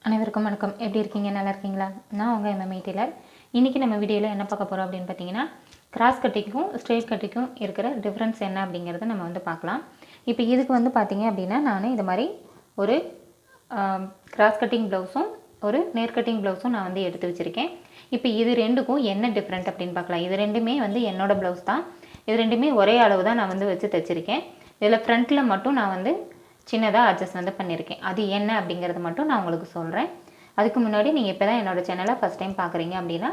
அனைவருக்கும் வணக்கம். எப்படி இருக்கீங்க? நல்லா இருக்கீங்களா? நான் உங்கள் எம்எம்ஐ டெய்லர். இன்றைக்கி நம்ம வீடியோவில் என்ன பார்க்க போகிறோம் அப்படின்னு பார்த்தீங்கன்னா, கிராஸ் கட்டிங்கும் ஸ்ட்ரெயிட் கட்டிங்கும் இருக்கிற டிஃப்ரென்ஸ் என்ன அப்படிங்கிறத நம்ம வந்து பார்க்கலாம். இப்போ இதுக்கு வந்து பார்த்தீங்க அப்படின்னா, நான் இது மாதிரி ஒரு கிராஸ் கட்டிங் ப்ளவுஸும் ஒரு நேர் கட்டிங் ப்ளவுஸும் நான் வந்து எடுத்து வச்சுருக்கேன். இப்போ இது ரெண்டுக்கும் என்ன டிஃப்ரெண்ட் அப்படின்னு பார்க்கலாம். இது ரெண்டுமே வந்து என்னோடய ப்ளவுஸ் தான். இது ரெண்டுமே ஒரே அளவு தான் நான் வந்து வச்சு தைச்சிருக்கேன். இதில் ஃப்ரண்ட்டில் மட்டும் நான் வந்து சின்னதாக அட்ஜஸ்ட் வந்து பண்ணியிருக்கேன். அது என்ன அப்படிங்கிறது மட்டும் நான் உங்களுக்கு சொல்கிறேன். அதுக்கு முன்னாடி நீங்கள் இப்போ தான் என்னோடய சேனலை ஃபஸ்ட் டைம் பார்க்குறீங்க அப்படின்னா,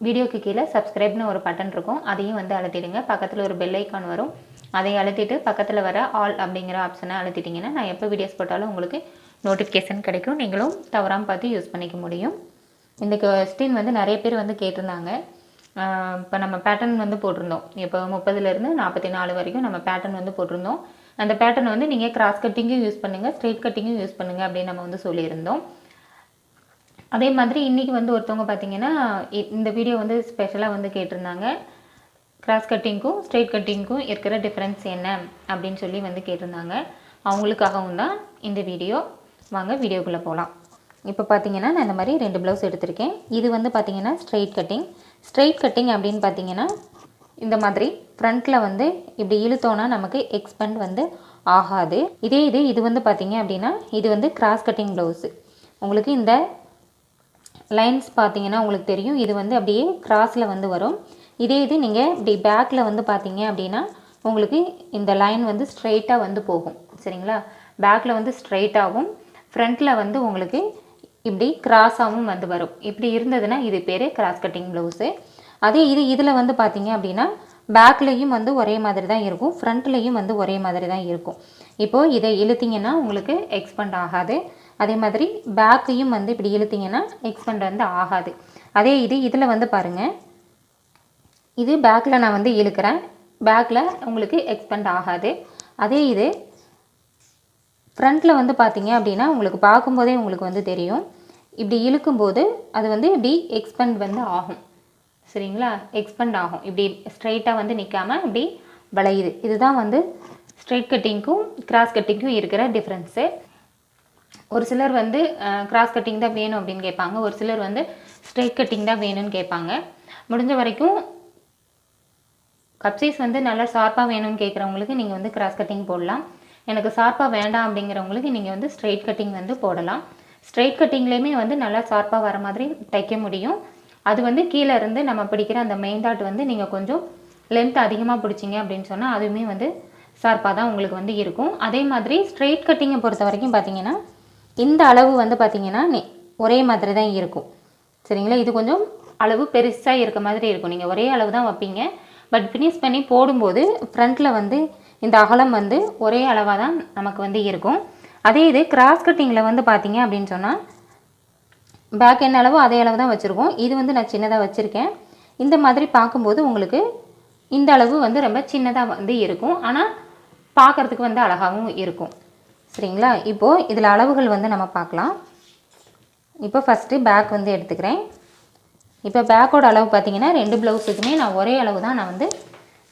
வீடியோக்கு கீழே சப்ஸ்கிரைப்னு ஒரு பட்டன் இருக்கும், அதையும் வந்து அழுத்திடுங்க. பக்கத்தில் ஒரு பெல் ஐக்கான் வரும், அதை அழுத்திட்டு பக்கத்தில் வர ஆல் அப்படிங்கிற ஆப்ஷனை அழுத்திட்டிங்கன்னா நான் எப்போ வீடியோஸ் போட்டாலும் உங்களுக்கு நோட்டிஃபிகேஷன் கிடைக்கும். நீங்களும் தவறாமல் பார்த்து யூஸ் பண்ணிக்க முடியும். இந்த கொஸ்டின் வந்து நிறைய பேர் வந்து கேட்டிருந்தாங்க. இப்போ நம்ம பேட்டர்ன் வந்து போட்டிருந்தோம். இப்போ 30லேருந்து 44 வரைக்கும் நம்ம பேட்டர்ன் வந்து போட்டிருந்தோம். அந்த பேட்டர்ன் வந்து நீங்கள் கிராஸ் கட்டிங்கும் யூஸ் பண்ணுங்கள், ஸ்ட்ரெயிட் கட்டிங்கும் யூஸ் பண்ணுங்கள் அப்படின்னு நம்ம வந்து சொல்லியிருந்தோம். அதே மாதிரி இன்றைக்கி வந்து ஒருத்தவங்க பார்த்திங்கன்னா இந்த வீடியோ வந்து ஸ்பெஷலாக வந்து கேட்டிருந்தாங்க. கிராஸ் கட்டிங்க்கும் ஸ்ட்ரெயிட் கட்டிங்க்கும் இருக்கிற டிஃப்ரென்ஸ் என்ன அப்படின்னு சொல்லி வந்து கேட்டிருந்தாங்க. அவங்களுக்காகவும் தான் இந்த வீடியோ. வாங்க வீடியோக்குள்ளே போகலாம். இப்போ பார்த்தீங்கன்னா நான் இந்த மாதிரி 2 ப்ளவுஸ் எடுத்திருக்கேன். இது வந்து பார்த்திங்கன்னா ஸ்ட்ரெயிட் கட்டிங். ஸ்ட்ரெயிட் கட்டிங் அப்படின்னு பார்த்தீங்கன்னா இந்த மாதிரி ஃப்ரண்ட்டில் வந்து இப்படி இழுத்தோன்னா நமக்கு எக்ஸ்பெண்ட் வந்து ஆகாது. இது வந்து பார்த்திங்க அப்படின்னா இது வந்து கிராஸ் கட்டிங் ப்ளவுஸு. உங்களுக்கு இந்த லைன்ஸ் பார்த்திங்கன்னா உங்களுக்கு தெரியும், இது வந்து அப்படியே கிராஸில் வந்து வரும். இது நீங்கள் இப்படி பேக்கில் வந்து பார்த்திங்க அப்படின்னா உங்களுக்கு இந்த லைன் வந்து ஸ்ட்ரெயிட்டாக வந்து போகும். சரிங்களா? பேக்கில் வந்து ஸ்ட்ரெயிட்டாகவும் ஃப்ரண்ட்டில் வந்து உங்களுக்கு இப்படி கிராஸாகவும் வந்து வரும். இப்படி இருந்ததுன்னா இது பேர் கிராஸ் கட்டிங் ப்ளவுஸு. அதே இதில் வந்து பார்த்திங்க அப்படின்னா பேக்லேயும் வந்து ஒரே மாதிரி தான் இருக்கும், ஃப்ரண்ட்லேயும் வந்து ஒரே மாதிரி தான் இருக்கும். இப்போது இதை இழுத்திங்கன்னா உங்களுக்கு எக்ஸ்பெண்ட் ஆகாது. அதே மாதிரி பேக்கையும் வந்து இப்படி இழுத்திங்கன்னா எக்ஸ்பெண்ட் வந்து ஆகாது. அதே இதில் வந்து பாருங்கள், இது பேக்கில் நான் வந்து இழுக்கிறேன், பேக்கில் உங்களுக்கு எக்ஸ்பெண்ட் ஆகாது. அதே இது ஃப்ரண்ட்டில் வந்து பார்த்திங்க அப்படின்னா உங்களுக்கு பார்க்கும்போதே உங்களுக்கு வந்து தெரியும், இப்படி இழுக்கும்போது அது வந்து இப்படி எக்ஸ்பெண்ட் வந்து ஆகும். சரிங்களா? எக்ஸ்பெண்ட் ஆகும். இப்படி ஸ்ட்ரைட்டாக வந்து நிற்காமல் இப்படி வளையுது. இதுதான் வந்து ஸ்ட்ரெயிட் கட்டிங்க்கும் கிராஸ் கட்டிங்க்கும் இருக்கிற டிஃப்ரென்ஸு. ஒரு சிலர் வந்து கிராஸ் கட்டிங் தான் வேணும் அப்படின்னு கேட்பாங்க, ஒரு சிலர் வந்து ஸ்ட்ரெயிட் கட்டிங் தான் வேணும்னு கேட்பாங்க. முடிஞ்ச வரைக்கும் கப்சைஸ் வந்து நல்லா ஷார்ப்பாக வேணும்னு கேட்குறவங்களுக்கு நீங்கள் வந்து கிராஸ் கட்டிங் போடலாம். எனக்கு ஷார்ப்பாக வேண்டாம் அப்படிங்கிறவங்களுக்கு நீங்கள் வந்து ஸ்ட்ரெயிட் கட்டிங் வந்து போடலாம். ஸ்ட்ரெயிட் கட்டிங்லேயுமே வந்து நல்லா ஷார்ப்பாக வர மாதிரி தைக்க முடியும். அது வந்து கீழே இருந்து நம்ம பிடிக்கிற அந்த மெயின் டாட் வந்து நீங்கள் கொஞ்சம் லென்த் அதிகமாக பிடிச்சிங்க அப்படின்னு சொன்னால் அதுவுமே வந்து ஷார்ப்பாக தான் உங்களுக்கு வந்து இருக்கும். அதே மாதிரி ஸ்ட்ரெயிட் கட்டிங்கை பொறுத்த வரைக்கும் பார்த்தீங்கன்னா இந்த அளவு வந்து பார்த்திங்கன்னா ஒரே மாதிரி தான் இருக்கும். சரிங்களா? இது கொஞ்சம் அளவு பெருசாக இருக்க மாதிரி இருக்கும். நீங்கள் ஒரே அளவு தான் வைப்பீங்க, பட் ஃபினிஷ் பண்ணி போடும்போது ஃப்ரண்ட்டில் வந்து இந்த அகலம் வந்து ஒரே அளவாக தான் நமக்கு வந்து இருக்கும். அதே இது கிராஸ் கட்டிங்கில் வந்து பார்த்திங்க அப்படின்னு சொன்னால் பேக் என்ன அளவோ அதே அளவு தான் வச்சுருக்கோம். இது வந்து நான் சின்னதாக வச்சுருக்கேன். இந்த மாதிரி பார்க்கும்போது உங்களுக்கு இந்த அளவு வந்து ரொம்ப சின்னதாக வந்து இருக்கும், ஆனால் பார்க்குறதுக்கு வந்து அழகாகவும் இருக்கும். சரிங்களா? இப்போது இதில் அளவுகள் வந்து நம்ம பார்க்கலாம். இப்போ ஃபஸ்ட்டு பேக் வந்து எடுத்துக்கிறேன். இப்போ பேக்கோட அளவு பார்த்திங்கன்னா 2 ப்ளவுஸுக்குமே நான் ஒரே அளவு தான் நான் வந்து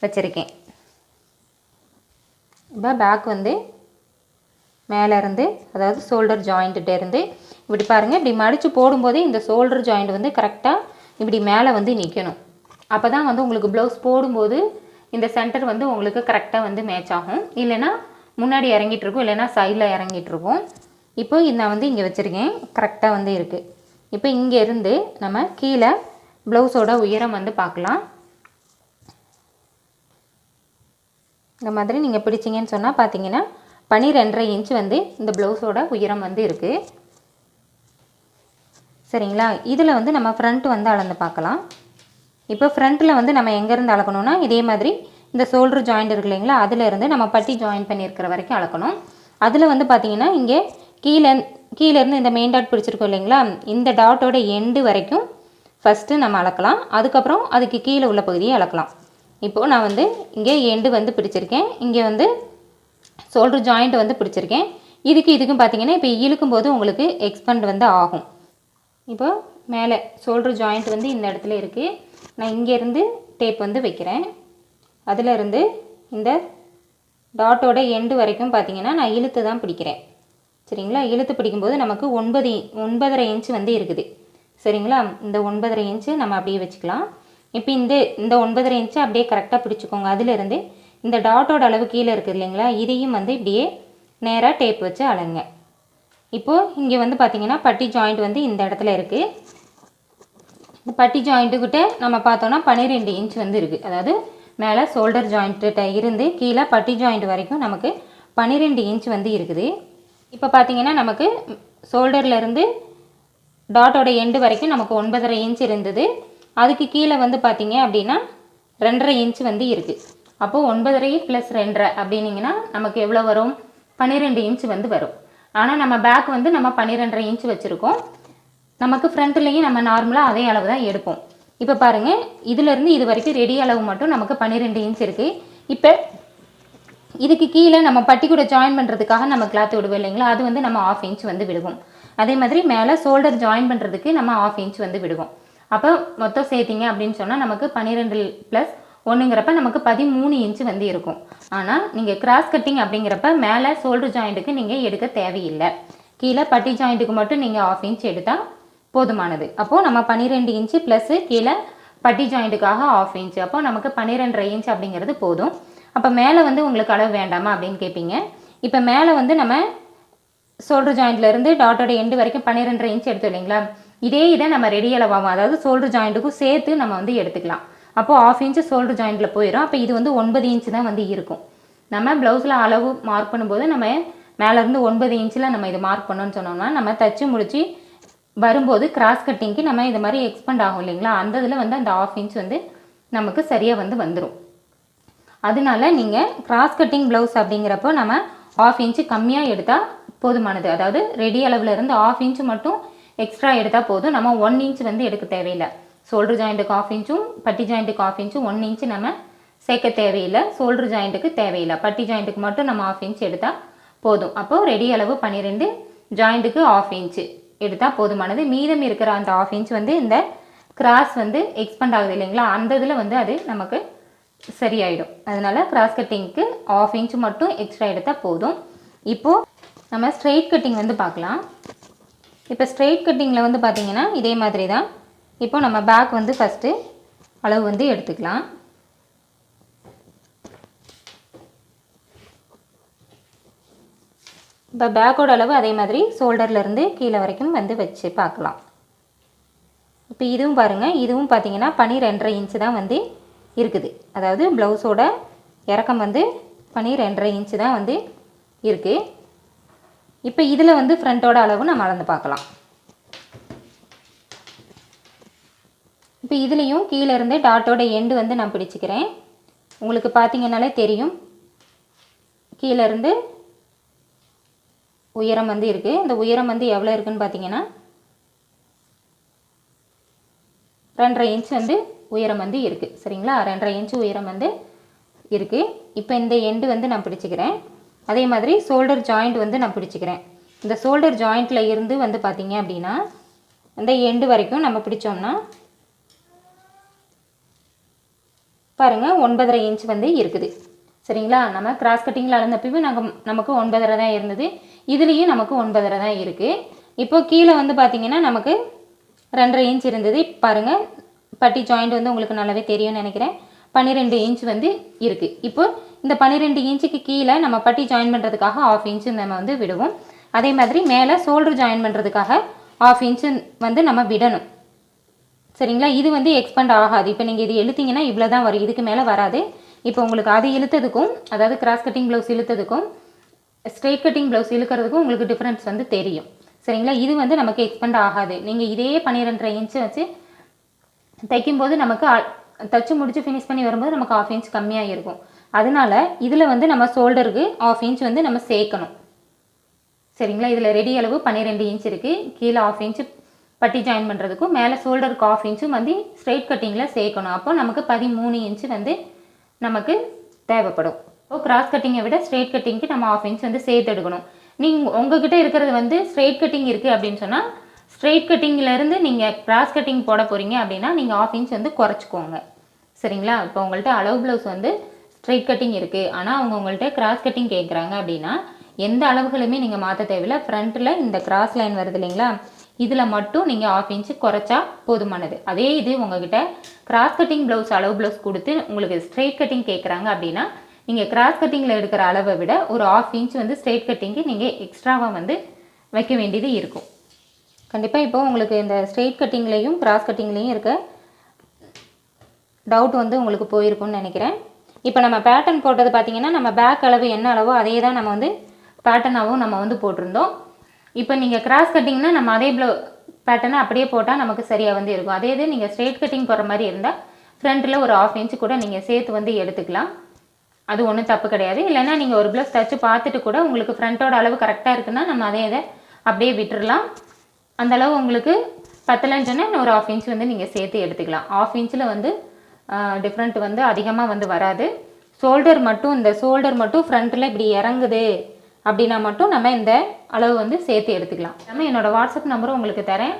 வச்சுருக்கேன். இப்போ பேக் வந்து மேலேருந்து, அதாவது ஷோல்டர் ஜாயிண்ட்டுகிட்டேருந்து இப்படி பாருங்கள், இப்படி மடித்து போடும்போதே இந்த ஷோல்டர் ஜாயிண்ட் வந்து கரெக்டாக இப்படி மேலே வந்து நிற்கணும். அப்போ தான் வந்து உங்களுக்கு ப்ளவுஸ் போடும்போது இந்த சென்டர் வந்து உங்களுக்கு கரெக்டாக வந்து மேட்ச் ஆகும். இல்லைன்னா முன்னாடி இறங்கிட்டுருக்கும், இல்லைன்னா சைடில் இறங்கிட்டுருக்கும். இப்போ நான் வந்து இங்கே வச்சுருக்கேன், கரெக்டாக வந்து இருக்குது. இப்போ இங்கேருந்து நம்ம கீழே ப்ளவுஸோட உயரம் வந்து பார்க்கலாம். இந்த மாதிரி நீங்கள் பிடிச்சிங்கன்னு சொன்னால் பார்த்தீங்கன்னா 12.5 இன்ச் வந்து இந்த ப்ளவுஸோட உயரம் வந்து இருக்குது. சரிங்களா? இதில் வந்து நம்ம ஃப்ரண்ட் வந்து அளந்து பார்க்கலாம். இப்போ ஃப்ரண்ட்டில் வந்து நம்ம எங்கேருந்து அளக்கணும்னா இதே மாதிரி இந்த ஷோல்டர் ஜாயிண்ட் இருக்கு இல்லைங்களா, அதிலேருந்து நம்ம பட்டி ஜாயின் பண்ணியிருக்கிற வரைக்கும் அளக்கணும். அதில் வந்து பார்த்திங்கன்னா இங்கே கீழேருந்து இந்த மெயின் டாட் பிடிச்சிருக்கோம் இல்லைங்களா, இந்த டாட்டோட எண்டு வரைக்கும் ஃபஸ்ட்டு நம்ம அளக்கலாம். அதுக்கப்புறம் அதுக்கு கீழே உள்ள பகுதியை அளக்கலாம். இப்போது நான் வந்து இங்கே எண்டு வந்து பிடிச்சிருக்கேன், இங்கே வந்து ஷோல்டர் ஜாயிண்ட் வந்து பிடிச்சிருக்கேன். இதுக்கும் பார்த்திங்கன்னா இப்போ இழுக்கும்போது உங்களுக்கு எக்ஸ்பெண்ட் வந்து ஆகும். இப்போ மேலே ஷோல்டர் ஜாயிண்ட் வந்து இந்த இடத்துல இருக்குது. நான் இங்கேருந்து டேப் வந்து வைக்கிறேன். அதிலிருந்து இந்த டாட்டோட எண்டு வரைக்கும் பார்த்திங்கன்னா நான் இழுத்து தான் பிடிக்கிறேன். சரிங்களா. இழுத்து பிடிக்கும்போது நமக்கு 9.5 இன்ச் வந்து இருக்குது. சரிங்களா. இந்த 9.5 இன்ச்சு நம்ம அப்படியே வச்சுக்கலாம். இப்போ இந்த 9.5 இன்ச்சு அப்படியே கரெக்டாக பிடிச்சிக்கோங்க. அதிலிருந்து இந்த டாட்டோட அளவு கீழே இருக்குது இல்லைங்களா, இதையும் வந்து இப்படியே நேராக டேப் வச்சு அளங்க. இப்போது இங்கே வந்து பார்த்திங்கன்னா பட்டி ஜாயிண்ட் வந்து இந்த இடத்துல இருக்குது. இந்த பட்டி ஜாயிண்ட்டுக்கிட்ட நம்ம பார்த்தோன்னா 12 இன்ச் வந்து இருக்குது. அதாவது மேலே ஷோல்டர் ஜாயிண்ட்டு இருந்து கீழே பட்டி ஜாயிண்ட் வரைக்கும் நமக்கு 12 இன்ச் வந்து இருக்குது. இப்போ பார்த்திங்கன்னா நமக்கு ஷோல்டர்லேருந்து டாட்டோட எண்டு வரைக்கும் நமக்கு 9.5 இன்ச் இருந்தது. அதுக்கு கீழே வந்து பார்த்திங்க அப்படின்னா 2.5 இன்ச் வந்து இருக்குது. அப்போது 9.5 + 2.5 அப்படின்னிங்கன்னா நமக்கு எவ்வளோ வரும்? 12 இன்ச் வந்து வரும். ஆனால் நம்ம பேக் வந்து நம்ம 12.5 இன்ச் வச்சுருக்கோம். நமக்கு ஃப்ரண்ட்லேயும் நம்ம நார்மலாக அதே அளவு தான் எடுப்போம். இப்போ பாருங்கள், இதிலேருந்து இது வரைக்கும் ரெடி அளவு மட்டும் நமக்கு 12 இன்ச் இருக்குது. இப்போ இதுக்கு கீழே நம்ம பட்டி கூட ஜாயின் பண்ணுறதுக்காக நம்ம கிளாத் விடுவோம் இல்லைங்களா, அது வந்து நம்ம 1/2 இன்ச் வந்து விடுவோம். அதே மாதிரி மேலே ஷோல்டர் ஜாயின் பண்ணுறதுக்கு நம்ம 1/2 இன்ச் வந்து விடுவோம். அப்போ மொத்தம் சேர்த்திங்க அப்படின்னு சொன்னால் நமக்கு 12 + 1ங்கிறப்ப நமக்கு 13 இன்ச் வந்து இருக்கும். ஆனால் நீங்கள் கிராஸ் கட்டிங் அப்படிங்கிறப்ப மேலே ஷோல்டர் ஜாயிண்ட்டுக்கு நீங்கள் எடுக்க தேவையில்லை. கீழே பட்டி ஜாயிண்ட்டுக்கு மட்டும் நீங்கள் 1/2 இன்ச் எடுத்தால் போதுமானது. அப்போது நம்ம 12 இன்ச்சு ப்ளஸ் கீழே பட்டி ஜாயிண்ட்டுக்காக 1/2 இன்ச், அப்போது நமக்கு 12.5 இன்ச் அப்படிங்கிறது போதும். அப்போ மேலே வந்து உங்களுக்கு அளவு வேண்டாமா அப்படின்னு கேட்பீங்க. இப்போ மேலே வந்து நம்ம ஷோல்டர் ஜாயிண்ட்லேருந்து டாட்டோட எண்டு வரைக்கும் 12.5 இன்ச் எடுத்தோம் இல்லைங்களா, இதை நம்ம ரெடி அளவாகும், அதாவது ஷோல்டர் ஜாயிண்ட்டுக்கும் சேர்த்து நம்ம வந்து எடுத்துக்கலாம். அப்போது 1/2 இன்ச் ஷோல்டர் ஜாயிண்ட்டில் போயிடும். அப்போ இது வந்து 9 இன்ச் தான் வந்து இருக்கும். நம்ம ப்ளவுஸில் அளவு மார்க் பண்ணும்போது நம்ம மேலேருந்து 9 இன்ச்சில் நம்ம இது மார்க் பண்ணோன்னு சொன்னோம்னா நம்ம தச்சு முடித்து வரும்போது கிராஸ் கட்டிங்க்கு நம்ம இது மாதிரி எக்ஸ்பெண்ட் ஆகும் இல்லைங்களா, அந்த இதில் வந்து அந்த 1/2 இன்ச் வந்து நமக்கு சரியாக வந்து வந்துடும். அதனால நீங்கள் கிராஸ் கட்டிங் ப்ளவுஸ் அப்படிங்கிறப்போ நம்ம 1/2 இன்ச்சு கம்மியாக எடுத்தால் போதுமானது. அதாவது ரெடி அளவில் இருந்து 1/2 இன்ச்சு மட்டும் எக்ஸ்ட்ரா எடுத்தால் போதும். நம்ம 1 இன்ச் வந்து எடுக்க தேவையில்லை. ஷோல்டர் ஜாயிண்ட்டுக்கு 1/2 இன்ச்சும் பட்டி ஜாயிண்ட்டுக்கு 1/2 இன்ச்சும் 1 இன்ச்சு நம்ம சேர்க்க தேவையில்லை. ஷோல்டர் ஜாயிண்ட்டுக்கு தேவையில்லை. பட்டி ஜாயிண்ட்டுக்கு மட்டும் நம்ம 1/2 இன்ச் எடுத்தால் போதும். அப்போது ரெடி அளவு 12, ஜாயிண்ட்டுக்கு 1/2 இன்ச்சு எடுத்தால் போதுமானது. மீதம் இருக்கிற அந்த 1/2 இன்ச் வந்து இந்த கிராஸ் வந்து எக்ஸ்பெண்ட் ஆகுது இல்லைங்களா, அந்த இதில் வந்து அது நமக்கு சரியாயிடும். அதனால் கிராஸ் கட்டிங்க்கு 1/2 இன்ச் மட்டும் எக்ஸ்ட்ரா எடுத்தால் போதும். இப்போது நம்ம ஸ்ட்ரெயிட் கட்டிங் வந்து பார்க்கலாம். இப்போ ஸ்ட்ரெயிட் கட்டிங்கில் வந்து பார்த்திங்கன்னா இதே மாதிரி தான். இப்போ நம்ம பேக் வந்து ஃபஸ்ட்டு அளவு வந்து எடுத்துக்கலாம். இப்போ பேக்கோட அளவு அதே மாதிரி ஷோல்டர்லேருந்து கீழே வரைக்கும் வந்து வச்சு பார்க்கலாம். இப்போ இதுவும் பாருங்கள், இதுவும் பார்த்திங்கன்னா 12.5 இன்ச்சு தான் வந்து இருக்குது. அதாவது ப்ளவுஸோட இறக்கம் வந்து 12.5 இன்ச்சு தான் வந்து இருக்குது. இப்போ இதில் வந்து ஃப்ரண்ட்டோட அளவு நம்ம அளந்து பார்க்கலாம். இப்போ இதுலேயும் கீழே இருந்து டாட்டோட எண்டு வந்து நான் பிடிச்சிக்கிறேன். உங்களுக்கு பார்த்திங்கனாலே தெரியும், கீழே இருந்து உயரம் வந்து இருக்குது. இந்த உயரம் வந்து எவ்வளோ இருக்குதுன்னு பார்த்தீங்கன்னா 2.5 இன்ச் வந்து உயரம் வந்து இருக்குது. சரிங்களா, 2.5 இன்ச் உயரம் வந்து இருக்குது. இப்போ இந்த எண்டு வந்து நான் பிடிச்சிக்கிறேன். அதே மாதிரி ஷோல்டர் ஜாயிண்ட் வந்து நான் பிடிச்சிக்கிறேன். இந்த ஷோல்டர் ஜாயிண்ட்டில் இருந்து வந்து பார்த்திங்க அப்படின்னா இந்த எண்டு வரைக்கும் நம்ம பிடிச்சோம்னா பாருங்கள் 9.5 இன்ச் வந்து இருக்குது. சரிங்களா, நம்ம கிராஸ் கட்டிங்கில் அளந்தப்பவே நமக்கு 9.5 தான் இருந்தது. இதுலேயும் நமக்கு 9.5 தான் இருக்குது. இப்போது கீழே வந்து பார்த்திங்கன்னா நமக்கு 2.5 இன்ச் இருந்தது. பாருங்கள், பட்டி ஜாயிண்ட் வந்து உங்களுக்கு நல்லாவே தெரியும்னு நினைக்கிறேன். 12 இன்ச் வந்து இருக்குது. இப்போ இந்த 12 இன்ச்சுக்கு கீழே நம்ம பட்டி ஜாயின் பண்ணுறதுக்காக 1/2 இன்ச்சு நம்ம வந்து விடுவோம். அதே மாதிரி மேலே ஷோல்டர் ஜாயின் பண்ணுறதுக்காக 1/2 இன்ச்சு வந்து நம்ம விடணும். சரிங்களா, இது வந்து எக்ஸ்பெண்ட் ஆகாது. இப்போ நீங்கள் இது இழுத்தீங்கன்னா இவ்வளோ தான் வரும், இதுக்கு மேலே வராது. இப்போ உங்களுக்கு அது இழுத்ததுக்கும், அதாவது கிராஸ் கட்டிங் ப்ளவுஸ் இழுத்ததுக்கும் ஸ்ட்ரெயிட் கட்டிங் ப்ளவுஸ் இழுக்கிறதுக்கும் உங்களுக்கு டிஃப்ரென்ஸ் வந்து தெரியும். சரிங்களா, இது வந்து நமக்கு எக்ஸ்பெண்ட் ஆகாது. நீங்கள் இதே 12.5 இன்ச்சு வச்சு தைக்கும்போது நமக்கு தச்சு முடித்து ஃபினிஷ் பண்ணி வரும்போது நமக்கு 1/2 இன்ச் கம்மியாக இருக்கும். அதனால இதில் வந்து நம்ம ஷோல்டருக்கு 1/2 இன்ச் வந்து நம்ம சேர்க்கணும். சரிங்களா, இதில் ரெடி அளவு 12 இன்ச் இருக்குது. கீழே 1/2 இன்ச்சு பட்டி ஜாயின் பண்ணுறதுக்கும் மேலே ஷோல்டருக்கு 1/2 இன்ச்சும் வந்து ஸ்ட்ரெயிட் கட்டிங்கில் சேர்க்கணும். அப்போ நமக்கு 13 இன்ச்சு வந்து நமக்கு தேவைப்படும். இப்போ கிராஸ் கட்டிங்கை விட ஸ்ட்ரெயிட் கட்டிங்க்கு நம்ம 1/2 இன்ச் வந்து சேர்த்து எடுக்கணும். நீங்கள் உங்ககிட்ட இருக்கிறது வந்து ஸ்ட்ரெயிட் கட்டிங் இருக்குது அப்படின்னு சொன்னால் ஸ்ட்ரெயிட் கட்டிங்கிலேருந்து நீங்கள் கிராஸ் கட்டிங் போட போகிறீங்க அப்படின்னா நீங்கள் 1/2 இன்ச் வந்து குறைச்சிக்கோங்க. சரிங்களா, இப்போ உங்கள்கிட்ட அளவு ப்ளவுஸ் வந்து ஸ்ட்ரெயிட் கட்டிங் இருக்குது, ஆனால் அவங்க உங்கள்கிட்ட கிராஸ் கட்டிங் கேட்குறாங்க அப்படின்னா எந்த அளவுகளுமே நீங்கள் மாற்ற தேவையில்லை. ஃப்ரண்ட்டில் இந்த கிராஸ் லைன் வருது இல்லைங்களா, இதில் மட்டும் நீங்கள் 1/2 இன்ச்சு குறைச்சா போதுமானது. அதே இது உங்ககிட்ட கிராஸ் கட்டிங் ப்ளவுஸ் அளவு ப்ளவுஸ் கொடுத்து உங்களுக்கு ஸ்ட்ரெயிட் கட்டிங் கேட்குறாங்க அப்படின்னா நீங்கள் கிராஸ் கட்டிங்கில் எடுக்கிற அளவை விட ஒரு 1/2 இன்ச் வந்து ஸ்ட்ரெயிட் கட்டிங்கு நீங்கள் எக்ஸ்ட்ராவாக வந்து வைக்க வேண்டியது இருக்கும். கண்டிப்பாக இப்போ உங்களுக்கு இந்த ஸ்ட்ரெயிட் கட்டிங்லேயும் கிராஸ் கட்டிங்லேயும் இருக்க டவுட் வந்து உங்களுக்கு போயிருக்கும்னு நினைக்கிறேன். இப்போ நம்ம பேட்டர்ன் போட்டது பார்த்திங்கன்னா நம்ம பேக் அளவு என்ன அளவோ அதே தான் நம்ம வந்து பேட்டர்னாகவும் நம்ம வந்து போட்டிருந்தோம். இப்போ நீங்கள் கிராஸ் கட்டிங்னா நம்ம அதே பேட்டர்னை அப்படியே போட்டால் நமக்கு சரியாக வந்து இருக்கும். அதே இது நீங்கள் ஸ்ட்ரெயிட் கட்டிங் போகிற மாதிரி இருந்தால் ஃப்ரண்ட்டில் ஒரு 1/2 இன்ச்சு கூட நீங்கள் சேர்த்து வந்து எடுத்துக்கலாம். அது ஒன்றும் தப்பு கிடையாது. இல்லைன்னா நீங்கள் ஒரு ப்ளவுஸ் தச்சு பார்த்துட்டு கூட உங்களுக்கு ஃப்ரண்ட்டோட அளவு கரெக்டாக இருக்குன்னா நம்ம அதே இதை அப்படியே விட்டுடலாம். அந்தளவு உங்களுக்கு பத்தலைன்னு சொன்னால் ஒரு 1/2 இன்ச் வந்து நீங்கள் சேர்த்து எடுத்துக்கலாம். 1/2 இன்ச்சில் வந்து டிஃப்ரெண்ட் வந்து அதிகமாக வந்து வராது. இந்த ஷோல்டர் மட்டும் ஃப்ரண்ட்டில் இப்படி இறங்குது அப்படின்னா மட்டும் நம்ம இந்த அளவு வந்து சேர்த்து எடுத்துக்கலாம். நம்ம என்னோடய வாட்ஸ்அப் நம்பரும் உங்களுக்கு தரேன்.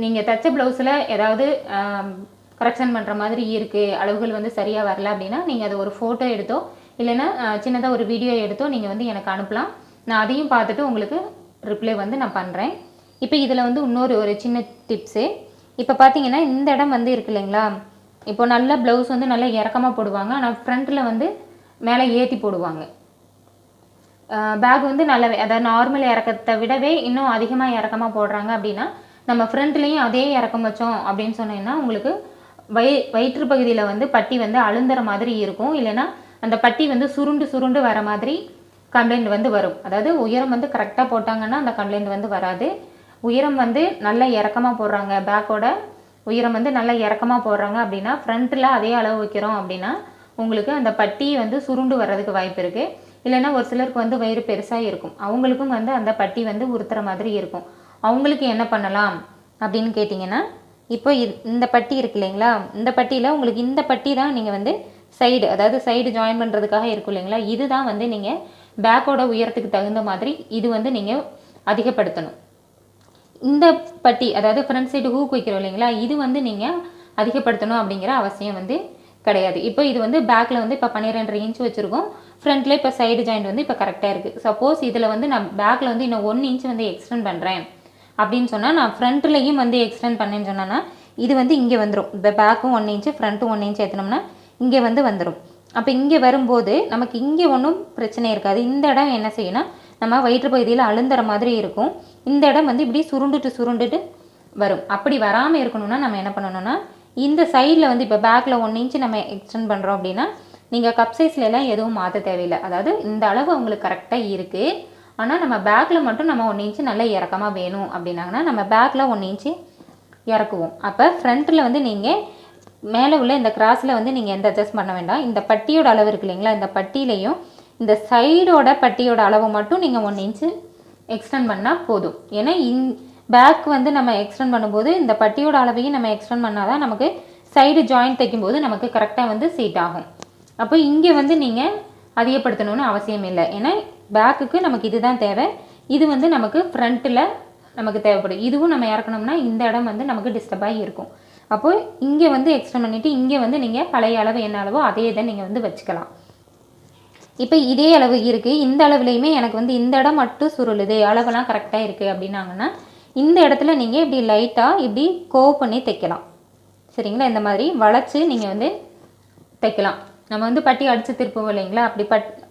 நீங்கள் தச்ச ப்ளவுஸில் ஏதாவது கரெக்ஷன் பண்ணுற மாதிரி இருக்குது, அளவுகள் வந்து சரியாக வரல அப்படின்னா நீங்கள் அதை ஒரு ஃபோட்டோ எடுத்தோ இல்லைன்னா சின்னதாக ஒரு வீடியோ எடுத்தோ நீங்கள் வந்து எனக்கு அனுப்பலாம். நான் அதையும் பார்த்துட்டு உங்களுக்கு ரிப்ளை வந்து நான் பண்ணுறேன். இப்போ இதில் வந்து ஒரு சின்ன டிப்ஸு. இப்போ பார்த்தீங்கன்னா இந்த இடம் வந்து இருக்கு இல்லைங்களா, இப்போ நல்ல ப்ளவுஸ் வந்து நல்லா இறக்கமாக போடுவாங்க, ஆனால் ஃப்ரண்ட்டில் வந்து மேலே ஏற்றி போடுவாங்க. பேக் வந்து நல்ல அதாவது நார்மல் இறக்கத்தை விடவே இன்னும் அதிகமாக இறக்கமாக போடுறாங்க அப்படின்னா நம்ம ஃப்ரண்ட்லேயும் அதே இறக்கம் வச்சோம் அப்படின்னு சொன்னீங்கன்னா உங்களுக்கு வயிற்று பகுதியில் வந்து பட்டி வந்து அழுந்துற மாதிரி இருக்கும். இல்லைன்னா அந்த பட்டி வந்து சுருண்டு வர மாதிரி கம்ப்ளைண்ட் வந்து வரும். அதாவது உயரம் வந்து கரெக்டாக போட்டாங்கன்னா அந்த கம்ப்ளைண்ட் வந்து வராது. உயரம் வந்து நல்லா இறக்கமாக போடுறாங்க, பேக்கோட உயரம் வந்து நல்லா இறக்கமாக போடுறாங்க அப்படின்னா ஃப்ரண்ட்டில் அதே அளவு வைக்கிறோம் அப்படின்னா உங்களுக்கு அந்த பட்டி வந்து சுருண்டு வர்றதுக்கு வாய்ப்பு இருக்குது. இல்லைன்னா ஒரு சிலருக்கு வந்து வயிறு பெருசாக இருக்கும், அவங்களுக்கும் வந்து அந்த பட்டி வந்து உறுத்துற மாதிரி இருக்கும். அவங்களுக்கு என்ன பண்ணலாம் அப்படின்னு கேட்டிங்கன்னா, இப்போ இந்த பட்டி இருக்கு இல்லைங்களா, இந்த பட்டியில் உங்களுக்கு இந்த பட்டி தான் நீங்கள் வந்து சைடு ஜாயின் பண்ணுறதுக்காக இருக்கும் இல்லைங்களா, இதுதான் வந்து நீங்கள் பேக்கோட உயரத்துக்கு தகுந்த மாதிரி இது வந்து நீங்கள் அதிகப்படுத்தணும். இந்த பட்டி அதாவது ஃப்ரண்ட் சைடு ஹூக் வைக்கிறோம் இல்லைங்களா, இது வந்து நீங்கள் அதிகப்படுத்தணும் அப்படிங்கிற அவசியம் வந்து கிடையாது. இப்போ இது வந்து பேக்கில் வந்து இப்போ 12.5 இன்ச் வச்சுருக்கோம், ஃப்ரண்ட்டில் இப்போ சைடு ஜாயிண்ட் வந்து இப்போ கரெக்டாக இருக்குது. சப்போஸ் இதில் வந்து நான் பேக்கில் வந்து இன்னும் 1 இன்ச் வந்து எக்ஸ்டெண்ட் பண்ணுறேன் அப்படின்னு சொன்னால் நான் ஃப்ரண்ட்லேயும் வந்து எக்ஸ்டெண்ட் பண்ணேன்னு சொன்னேன்னா இது வந்து இங்கே வந்துடும். இப்போ பேக்கும் 1 இன்ச்சு ஃப்ரண்ட்டும் 1 இன்ச் ஏற்றினோம்னா இங்கே வந்து வந்துடும். அப்போ இங்கே வரும்போது நமக்கு இங்கே ஒன்றும் பிரச்சனை இருக்காது. இந்த இடம் என்ன செய்யணும், நம்ம வயிற்று பகுதியில் அழுந்துற மாதிரி இருக்கும். இந்த இடம் வந்து இப்படி சுருண்டுட்டு வரும். அப்படி வராமல் இருக்கணும்னா நம்ம என்ன பண்ணணும்னா இந்த சைடில் வந்து இப்போ பேக்கில் 1 இன்ச்சு நம்ம எக்ஸ்டெண்ட் பண்ணுறோம் அப்படின்னா நீங்கள் கப் சைஸ்லாம் எதுவும் மாற்ற தேவையில்லை. அதாவது இந்த அளவு உங்களுக்கு கரெக்டாக இருக்குது, ஆனால் நம்ம பேக்கில் மட்டும் நம்ம 1 இன்ச்சு நல்லா இறக்கமாக வேணும் அப்படின்னாங்கன்னா நம்ம பேக்கில் 1 இன்ச்சு இறக்குவோம். அப்போ ஃப்ரண்ட்டில் வந்து நீங்கள் மேலே உள்ள இந்த கிராஸில் வந்து நீங்கள் எந்த அட்ஜஸ்ட் பண்ண வேண்டாம். இந்த பட்டியோட அளவு இருக்கு இல்லைங்களா, இந்த பட்டியிலையும் இந்த சைடோட பட்டியோட அளவு மட்டும் நீங்கள் 1 இன்ச்சு எக்ஸ்டெண்ட் பண்ணால் போதும். ஏன்னா பேக் வந்து நம்ம எக்ஸ்டெண்ட் பண்ணும்போது இந்த பட்டியோட அளவையும் நம்ம எக்ஸ்டெண்ட் பண்ணால் தான் நமக்கு சைடு ஜாயிண்ட் தைக்கும்போது நமக்கு கரெக்டாக வந்து சீட் ஆகும். அப்போ இங்கே வந்து நீங்கள் அதிகப்படுத்தணும்னு அவசியம் இல்லை. ஏன்னா பேக்குக்கு நமக்கு இதுதான் தேவை, இது வந்து நமக்கு ஃப்ரண்ட்டில் நமக்கு தேவைப்படும். இதுவும் நம்ம இறக்கணும்னா இந்த இடம் வந்து நமக்கு டிஸ்டர்பாகி இருக்கும். அப்போது இங்கே வந்து எக்ஸ்டெண்ட் பண்ணிவிட்டு இங்கே வந்து நீங்கள் பழைய அளவு என்ன அளவோ அதே இதை நீங்கள் வந்து வச்சுக்கலாம். இப்போ இதே அளவு இருக்குது, இந்த அளவுலையுமே எனக்கு வந்து இந்த இடம் மட்டும் சுருளுது, அளவெல்லாம் கரெக்டாக இருக்குது அப்படின்னாங்கன்னா இந்த இடத்துல நீங்கள் இப்படி லைட்டாக இப்படி கோவ் பண்ணி தைக்கலாம். சரிங்களா, இந்த மாதிரி வளைச்சி நீங்கள் வந்து தைக்கலாம். நம்ம வந்து பட்டி அடித்து திருப்போம் இல்லைங்களா, அப்படி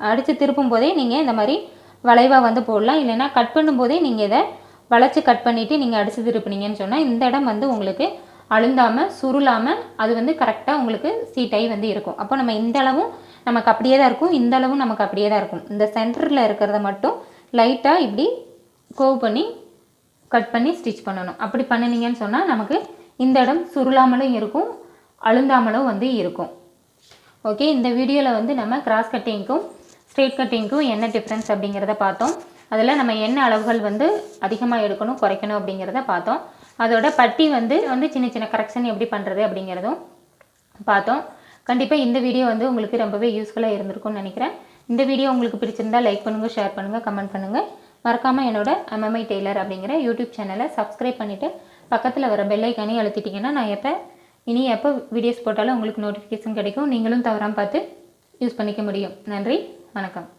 அடித்து திருப்பும் போதே நீங்கள் இந்த மாதிரி வளைவாக வந்து போடலாம். இல்லைன்னா கட் பண்ணும்போதே நீங்கள் இதை வளைச்சி கட் பண்ணிவிட்டு நீங்கள் அடித்து திருப்புனீங்கன்னு சொன்னால் இந்த இடம் வந்து உங்களுக்கு அழுந்தாமல் சுருளாமல் அது வந்து கரெக்டாக உங்களுக்கு சீட்டாகி வந்து இருக்கும். அப்போ நம்ம இந்த அளவும் நமக்கு அப்படியே தான் இருக்கும், இந்த அளவும் நமக்கு அப்படியே தான் இருக்கும். இந்த சென்டரில் இருக்கிறத மட்டும் லைட்டாக இப்படி கோவ் பண்ணி கட் பண்ணி ஸ்டிச் பண்ணணும். அப்படி பண்ணினீங்கன்னு சொன்னால் நமக்கு இந்த இடம் சுருளாமலும் இருக்கும், அழுந்தாமலும் வந்து இருக்கும். ஓகே, இந்த வீடியோவில் வந்து நம்ம கிராஸ் கட்டிங்க்கும் ஸ்ட்ரெயிட் கட்டிங்க்கும் என்ன டிஃப்ரென்ஸ் அப்படிங்கிறத பார்த்தோம். அதில் நம்ம என்ன அளவுகள் வந்து அதிகமாக எடுக்கணும் குறைக்கணும் அப்படிங்கிறத பார்த்தோம். அதோட பட்டி வந்து சின்ன சின்ன கரெக்ஷன் எப்படி பண்ணுறது அப்படிங்கிறதும் பார்த்தோம். கண்டிப்பாக இந்த வீடியோ வந்து உங்களுக்கு ரொம்பவே யூஸ்ஃபுல்லாக இருந்திருக்கும்னு நினைக்கிறேன். இந்த வீடியோ உங்களுக்கு பிடிச்சிருந்தால் லைக் பண்ணுங்கள், ஷேர் பண்ணுங்கள், கமெண்ட் பண்ணுங்கள். மறக்காமல் என்னோட MMI டெய்லர் அப்படிங்கிற யூடியூப் சேனலை சப்ஸ்கிரைப் பண்ணிவிட்டு பக்கத்தில் வர பெல் ஐக்கானே அழுத்திட்டிங்கன்னா நான் எப்போ வீடியோஸ் போட்டாலும் உங்களுக்கு நோட்டிஃபிகேஷன் கிடைக்கும். நீங்களும் தவறாமல் பார்த்து யூஸ் பண்ணிக்க முடியும். நன்றி, வணக்கம்.